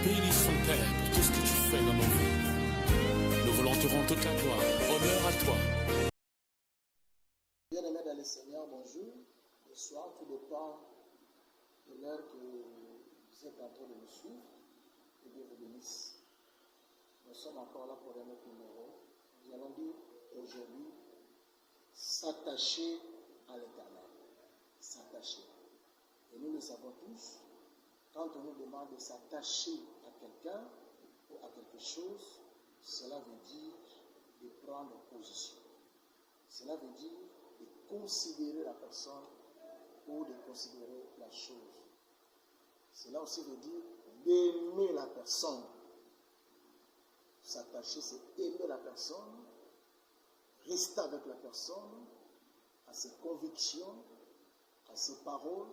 Bénis son Père pour tout ce que tu fais dans nos vies. Nous voulons te rendre toute la gloire. Honneur à toi. Bien-aimés dans le Seigneur, bonjour. Bonsoir, tout dépend de l'heure que vous êtes en train de nous suivre. Que Dieu vous bénisse. Nous sommes encore là pour un autre numéro. Nous allons dire aujourd'hui, s'attacher à l'Éternel. S'attacher. Et nous le savons tous, quand on nous demande de s'attacher à quelqu'un ou à quelque chose, cela veut dire de prendre position. Cela veut dire de considérer la personne ou de considérer la chose. Cela aussi veut dire d'aimer la personne. S'attacher, c'est aimer la personne, rester avec la personne, à ses convictions, à ses paroles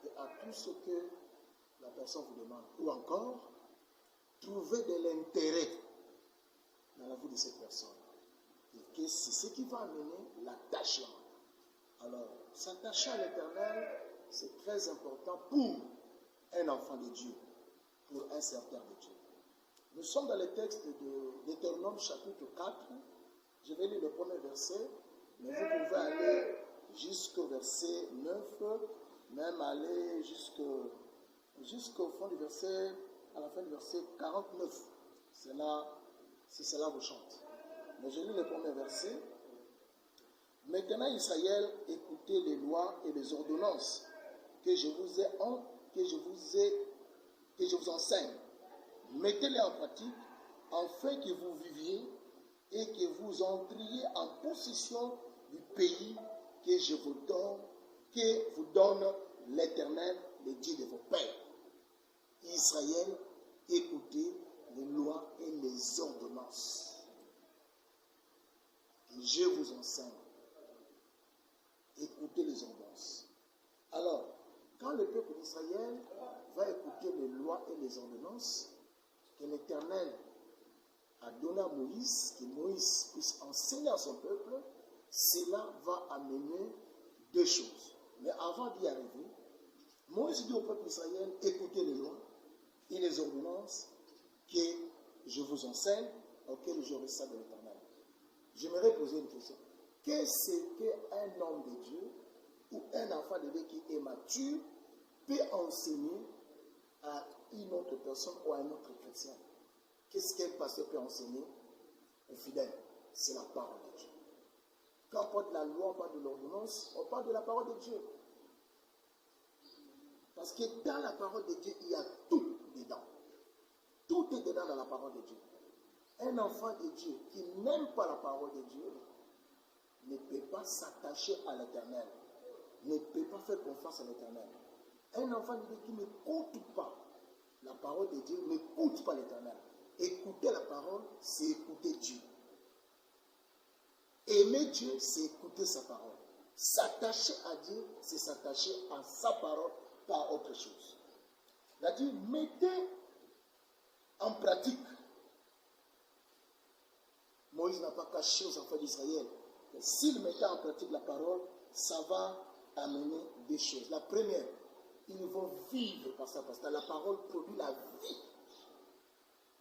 et à tout ce que la personne vous demande. Ou encore, trouver de l'intérêt dans la vie de cette personne. Et que c'est ce qui va amener l'attachement. Alors, s'attacher à l'Éternel, c'est très important pour un enfant de Dieu, pour un serviteur de Dieu. Nous sommes dans le texte de Deutéronome chapitre 4. Je vais lire le premier verset, mais vous pouvez aller jusqu'au verset 9, même aller jusqu'au fond du verset, à la fin du verset 49. C'est là, si cela vous chante. Mais je lis le premier verset. Maintenant, Israël, écoutez les lois et les ordonnances que je vous enseigne. Mettez-les en pratique, afin que vous viviez et que vous entriez en possession du pays que je vous donne, que vous donne l'Éternel, le Dieu de vos pères. Israël, écoutez les lois et les ordonnances que je vous enseigne. Écoutez les ordonnances. Alors, quand le peuple d'Israël va écouter les lois et les ordonnances que l'Éternel a donné à Moïse, que Moïse puisse enseigner à son peuple, cela va amener deux choses. Mais avant d'y arriver, Moïse dit au peuple d'Israël, écoutez les lois et les ordonnances que je vous enseigne, auxquelles je reçois de l'Éternel. J'aimerais poser une question. Qu'est-ce qu'un homme de Dieu ou un enfant de Dieu qui est mature peut enseigner à une autre personne ou à un autre chrétien? Qu'est-ce qu'un pasteur peut enseigner aux fidèles? C'est la parole de Dieu. Quand on parle de la loi, on parle de l'ordonnance, on parle de la parole de Dieu. Parce que dans la parole de Dieu, il y a tout dedans. Tout est dedans dans la parole de Dieu. Un enfant de Dieu qui n'aime pas la parole de Dieu ne peut pas s'attacher à l'Éternel, ne peut pas faire confiance à l'Éternel. Un enfant de Dieu qui n'écoute pas la parole de Dieu, n'écoute pas l'Éternel. Écouter la parole, c'est écouter Dieu. Aimer Dieu, c'est écouter sa parole. S'attacher à Dieu, c'est s'attacher à sa parole, pas autre chose. C'est-à-dire, mettez en pratique. Moïse n'a pas caché aux enfants d'Israël que s'ils mettaient en pratique la parole, ça va amener des choses. La première, ils vont vivre par ça, parce que la parole produit la vie.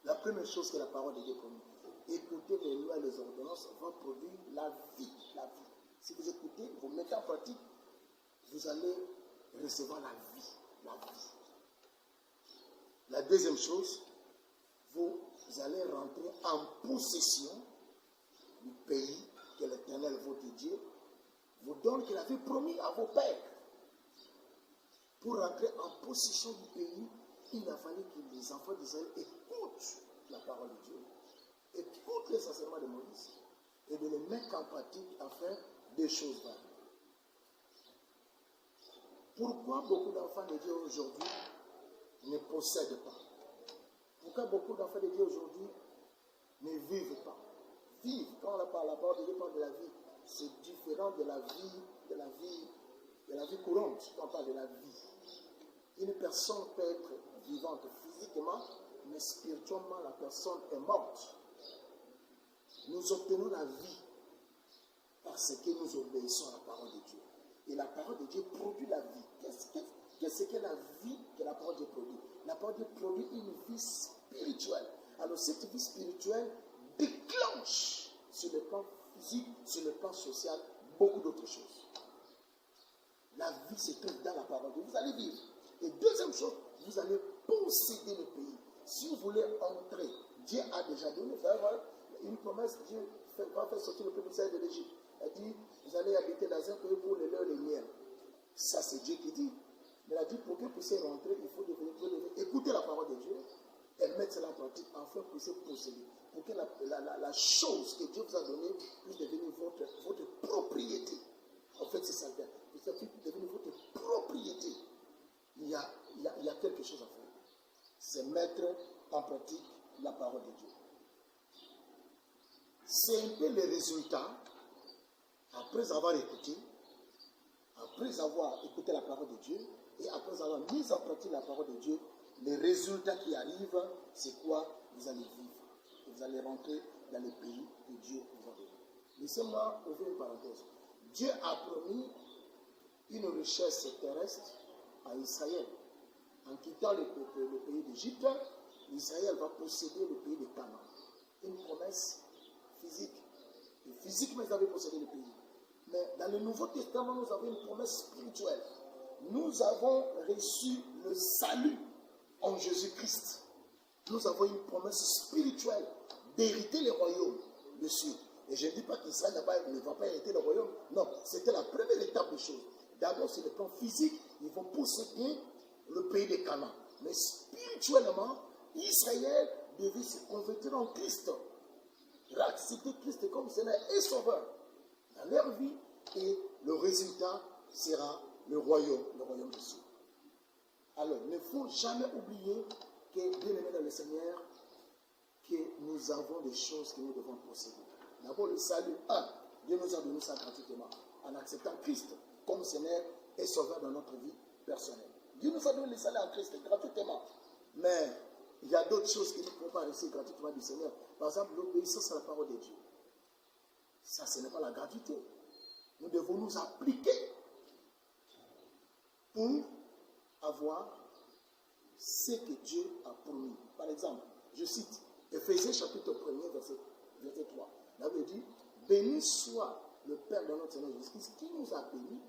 La première chose que la parole de Dieu produit. Écouter les lois et les ordonnances va produire la vie. La vie. Si vous écoutez, vous mettez en pratique, vous allez recevoir la vie. La vie. La deuxième chose, vous allez rentrer en possession du pays que l'Éternel, votre Dieu, vous donne, qu'il avait promis à vos pères. Pour rentrer en possession du pays, il a fallu que les enfants d'Israël écoutent la parole de Dieu, écoutent les enseignements de Moïse et de les mettre en pratique afin des choses variées. Pourquoi beaucoup d'enfants de Dieu aujourd'hui ne possèdent pas? Pourquoi beaucoup d'enfants de Dieu aujourd'hui ne vivent pas? Vivre, quand on parle, la parole de Dieu parle de la vie, c'est différent de la vie courante, quand on parle de la vie. Une personne peut être vivante physiquement, mais spirituellement, la personne est morte. Nous obtenons la vie parce que nous obéissons à la parole de Dieu. Et la parole de Dieu produit la vie. qu'est-ce que la vie que la parole de Dieu produit? La parole de Dieu produit une vie spirituelle. Alors cette vie spirituelle déclenche sur le plan physique, sur le plan social, beaucoup d'autres choses. La vie se trouve dans la parole de Dieu. Vous allez vivre. Et deuxième chose, vous allez posséder le pays. Si vous voulez entrer, Dieu a déjà donné. Vous allez voir une promesse, Dieu va faire sortir le peuple d'Israël de l'Égypte. Il dit, vous allez habiter dans un pays pour le lait et le miel. Ça, c'est Dieu qui dit. Mais il a dit, pour que vous puissiez rentrer, il faut devenir écouter la parole de Dieu et mettre cela en pratique, afin que vous puissiez posséder. Pour que la chose que Dieu vous a donnée puisse devenir votre propriété. En fait, c'est ça le terme. Puisse devenir votre propriété. Il y a quelque chose à faire. C'est mettre en pratique la parole de Dieu. C'est un peu le résultat, après avoir écouté la parole de Dieu, et après avoir mis en pratique la parole de Dieu, les résultats qui arrivent, c'est quoi? Vous allez vivre. Et vous allez rentrer dans le pays que Dieu vous a donné. Laissez-moi ouvrir une parenthèse. Dieu a promis une richesse terrestre à Israël. En quittant le pays d'Égypte, Israël va posséder le pays de Canaan. Une promesse physique. Et physiquement, ils avaient possédé le pays. Mais dans le Nouveau Testament, nous avons une promesse spirituelle. Nous avons reçu le salut en Jésus-Christ. Nous avons une promesse spirituelle d'hériter le royaume de Dieu. Et je ne dis pas qu'Israël ne va pas hériter le royaume. Non, c'était la première étape des choses. D'abord, sur le plan physique, ils vont posséder le pays de Canaan. Mais spirituellement, Israël devait se convertir en Christ. Accepter Christ comme Seigneur et Sauveur dans leur vie. Et le résultat sera le royaume de Dieu. Alors, il ne faut jamais oublier que, bien aimé dans le Seigneur, que nous avons des choses que nous devons posséder. D'abord, le salut. Dieu nous a donné ça gratuitement en acceptant Christ comme Seigneur et Sauveur dans notre vie personnelle. Dieu nous a donné le salut en Christ gratuitement. Mais il y a d'autres choses qui ne peuvent pas rester gratuitement du Seigneur. Par exemple, l'obéissance à la parole de Dieu. Ça, ce n'est pas la gratuité. Nous devons nous appliquer pour avoir ce que Dieu a promis. Par exemple, je cite Éphésiens chapitre 1er, verset 3. Là, il dit, béni soit le Père de notre Seigneur Jésus-Christ qui nous a bénis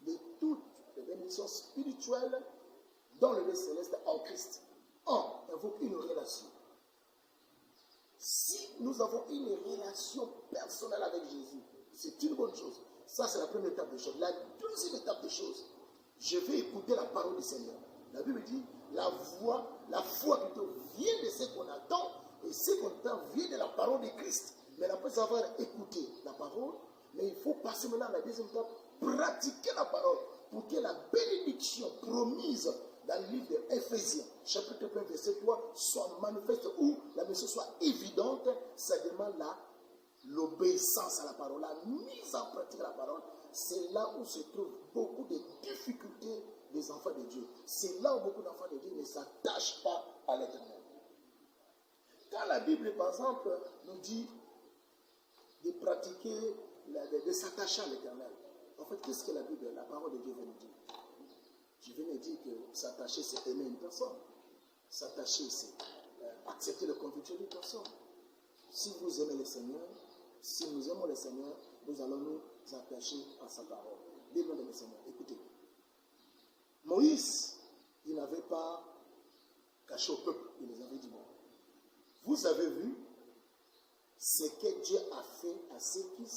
de toutes les bénédictions spirituelles dans le lieu céleste en Christ. Invoque une relation. Si nous avons une relation personnelle avec Jésus, c'est une bonne chose. Ça, c'est la première étape des choses. La deuxième étape des choses, je vais écouter la parole du Seigneur. La Bible dit, la foi plutôt vient de ce qu'on attend, et ce qu'on attend vient de la parole de Christ. Mais après avoir écouté la parole, mais il faut passer maintenant à la deuxième étape, pratiquer la parole, pour que la bénédiction promise dans le livre d'Éphésiens, chapitre 1, verset 3, soit manifeste, ou la mission soit évidente. Ça demande l'obéissance à la parole, la mise en pratique à la parole. C'est là où se trouvent beaucoup de difficultés des enfants de Dieu. C'est là où beaucoup d'enfants de Dieu ne s'attachent pas à l'Éternel. Quand la Bible, par exemple, nous dit de pratiquer, de s'attacher à l'Éternel, en fait, qu'est-ce que la Bible, la parole de Dieu veut nous dire? Je viens de dire que s'attacher, c'est aimer une personne. S'attacher, c'est accepter le conviction d'une personne. Si vous aimez le Seigneur, si nous aimons le Seigneur, nous allons nous attacher à sa parole. Dis-le le Seigneur. Écoutez. Moïse, il n'avait pas caché au peuple. Il les avait dit, bon, vous avez vu ce que Dieu a fait à ceux qui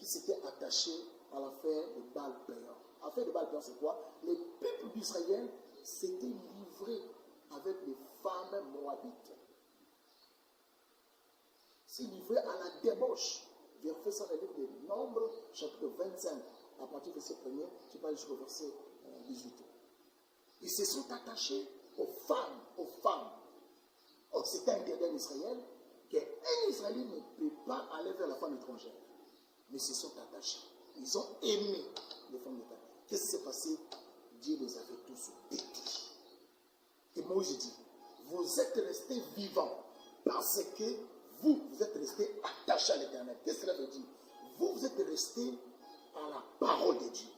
s'étaient attachés à l'affaire de Baal-Péor. L'affaire de Baal-Péor, c'est quoi? Les peuples d'Israël s'étaient livrés avec les femmes moabites. S'est livré à la débauche. J'ai fait ça dans le livre de Nombres, chapitre 25, à partir de ce premier, je parle jusqu'au verset 18. Ils se sont attachés aux femmes. Or, c'était interdit en Israël qu'un Israélien ne peut pas aller vers la femme étrangère. Mais ils se sont attachés. Ils ont aimé les femmes étrangères. Qu'est-ce qui s'est passé? Dieu les avait tous détruits. Et Moïse dit, vous êtes restés vivants parce que vous êtes restés attachés à l'Éternel. Qu'est-ce que cela veut dire? Vous êtes restés à la parole de Dieu.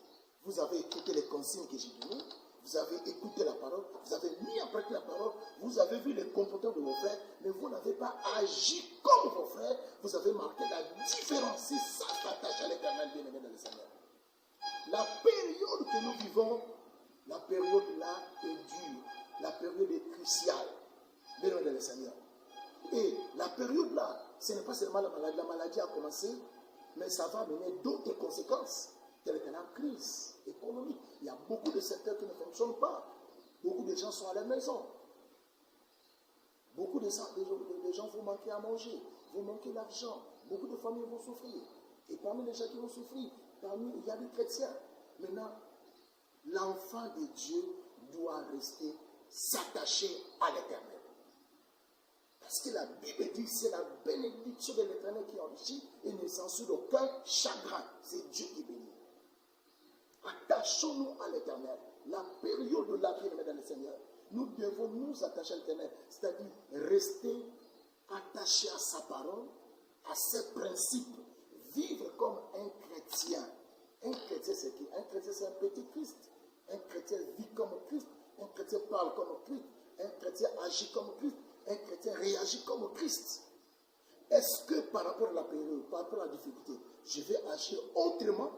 vous avez écouté les consignes que j'ai données, vous avez écouté la parole, vous avez mis en pratique la parole, vous avez vu les comportements de vos frères, mais vous n'avez pas agi comme vos frères, vous avez marqué la différence. C'est ça s'attacher à l'Éternel, bien-aimé dans le Seigneur. La période que nous vivons, la période là est dure, la période est cruciale, bien-aimé dans le Seigneur. Et la période là, ce n'est pas seulement la maladie a commencé, mais ça va mener d'autres conséquences, telles que la crise économique. Il y a beaucoup de secteurs qui ne fonctionnent pas. Beaucoup de gens sont à la maison. Beaucoup de gens vont manquer à manger, vont manquer d'argent. Beaucoup de familles vont souffrir. Et parmi les gens qui vont souffrir, il y a des chrétiens. Maintenant, l'enfant de Dieu doit rester s'attacher à l'Éternel. Parce que la Bible dit que c'est la bénédiction de l'Éternel qui enrichit et ne censure d'aucun chagrin. C'est Dieu qui bénit. Attachons-nous à l'Éternel. La période de la vie dans le Seigneur, nous devons nous attacher à l'Éternel. C'est-à-dire rester attachés à sa parole, à ses principes. Vivre comme un chrétien. Un chrétien, c'est qui? Un chrétien, c'est un petit Christ. Un chrétien vit comme Christ. Un chrétien parle comme Christ. Un chrétien agit comme Christ. Un chrétien réagit comme Christ. Est-ce que par rapport à la période, par rapport à la difficulté, je vais agir autrement?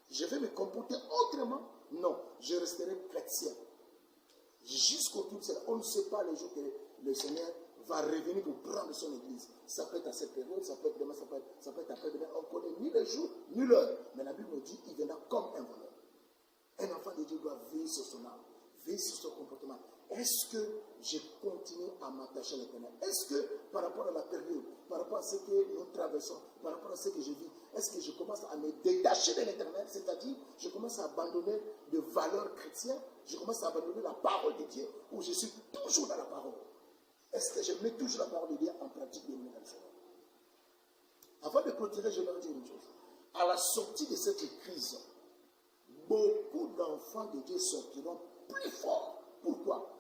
Je vais me comporter autrement? Non, je resterai chrétien. Jusqu'au tout seul. On ne sait pas les jours que le Seigneur va revenir pour prendre son église. Ça peut être à cette période, ça peut être demain, ça peut être après-demain. On ne connaît ni le jour, ni l'heure. Mais la Bible nous dit qu'il viendra comme un voleur. Un enfant de Dieu doit veiller sur son âme, veiller sur son comportement. Est-ce que je continue à m'attacher à l'Éternel? Est-ce que par rapport à la période, par rapport à ce que nous traversons, par rapport à ce que je vis, est-ce que je commence à me détacher de l'Éternel? C'est-à-dire, je commence à abandonner de valeurs chrétiennes, je commence à abandonner la parole de Dieu, ou je suis toujours dans la parole? Est-ce que je mets toujours la parole de Dieu en pratique de l'Éternel? Avant de clôturer, je leur dis une chose. À la sortie de cette crise, beaucoup d'enfants de Dieu sortiront plus forts. Pourquoi?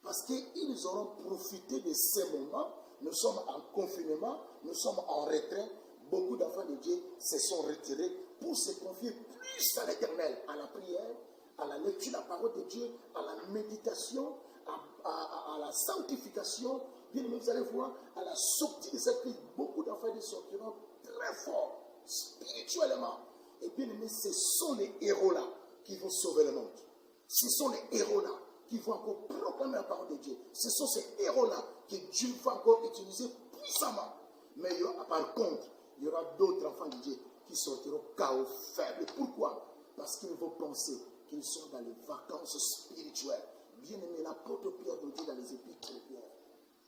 Parce qu'ils auront profité de ces moments. Nous sommes en confinement, nous sommes en retrait. Beaucoup d'enfants de Dieu se sont retirés pour se confier plus à l'Éternel, à la prière, à la lecture de la parole de Dieu, à la méditation, à la sanctification. Bien aimé, vous allez voir, à la sortie de cette crise, beaucoup d'enfants de Dieu sortiront très forts, spirituellement. Et bien aimé, ce sont les héros-là qui vont sauver le monde. Ce sont les héros-là qui vont encore proclamer la parole de Dieu. Ce sont ces héros-là que Dieu va encore utiliser puissamment. Mais par contre, il y aura d'autres enfants de Dieu qui sortiront chaos faibles. Pourquoi? Parce qu'ils vont penser qu'ils sont dans les vacances spirituelles. Bien aimé, l'apôtre Pierre nous dit dans les épîtres de Pierre,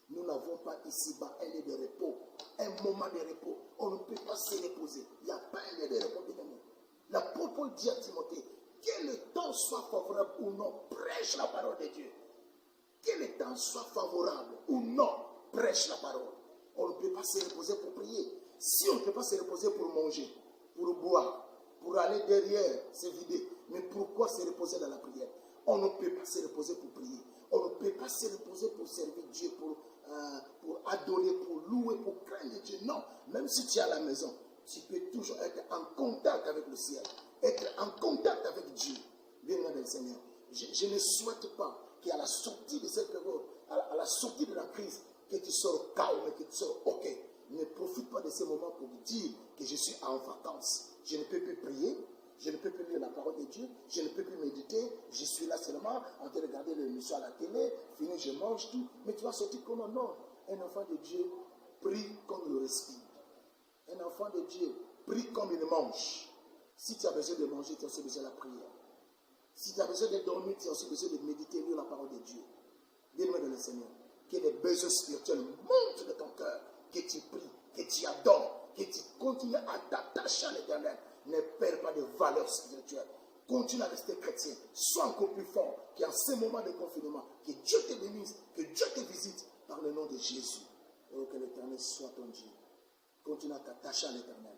nous n'avons pas ici-bas un lieu de repos, un moment de repos. On ne peut pas se reposer. Il n'y a pas un lieu de repos, bien aimé. L'apôtre Paul dit à Timothée, que le temps soit favorable ou non, prêche la parole de Dieu. Que le temps soit favorable ou non, prêche la parole. On ne peut pas se reposer pour prier. Si on ne peut pas se reposer pour manger, pour boire, pour aller derrière, se vider, mais pourquoi se reposer dans la prière? On ne peut pas se reposer pour prier. On ne peut pas se reposer pour servir Dieu, pour adorer, pour louer, pour craindre Dieu. Non, même si tu es à la maison, tu peux toujours être en contact avec le ciel, être en contact avec Dieu. Bien aimé le Seigneur, je ne souhaite pas qu'à la sortie de cette période, à la sortie de la crise, que tu sors calme, que tu sors OK. Ne profite pas de ces moments pour dire que je suis en vacances. Je ne peux plus prier, je ne peux plus lire la parole de Dieu, je ne peux plus méditer, je suis là seulement en train de regarder l'émission à la télé, fini, je mange tout. Mais tu vas sortir comment? Non. Un enfant de Dieu prie comme il respire. Un enfant de Dieu prie comme il mange. Si tu as besoin de manger, tu as aussi besoin de la prière. Si tu as besoin de dormir, tu as aussi besoin de méditer, lire la parole de Dieu. Bien-aimé dans le Seigneur, que les besoins spirituels montent de ton cœur, que tu pries, que tu adores, que tu continues à t'attacher à l'Éternel. Ne perds pas de valeurs spirituelles. Continue à rester chrétien. Sois encore plus fort qu'en ce moment de confinement. Que Dieu te bénisse, que Dieu te visite par le nom de Jésus. Oh, que l'Éternel soit ton Dieu. Continue à t'attacher à l'Éternel.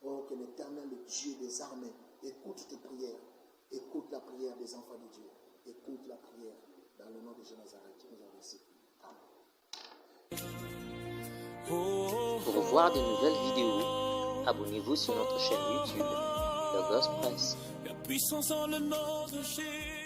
Oh, que l'Éternel, le Dieu des armées, écoute tes prières. Écoute la prière des enfants de Dieu. Écoute la prière dans le nom de Jésus Nazareth. Nous avons reçu. Amen. Pour voir de nouvelles vidéos, abonnez-vous sur notre chaîne YouTube, Logos Press. puissance en le nom de Jésus.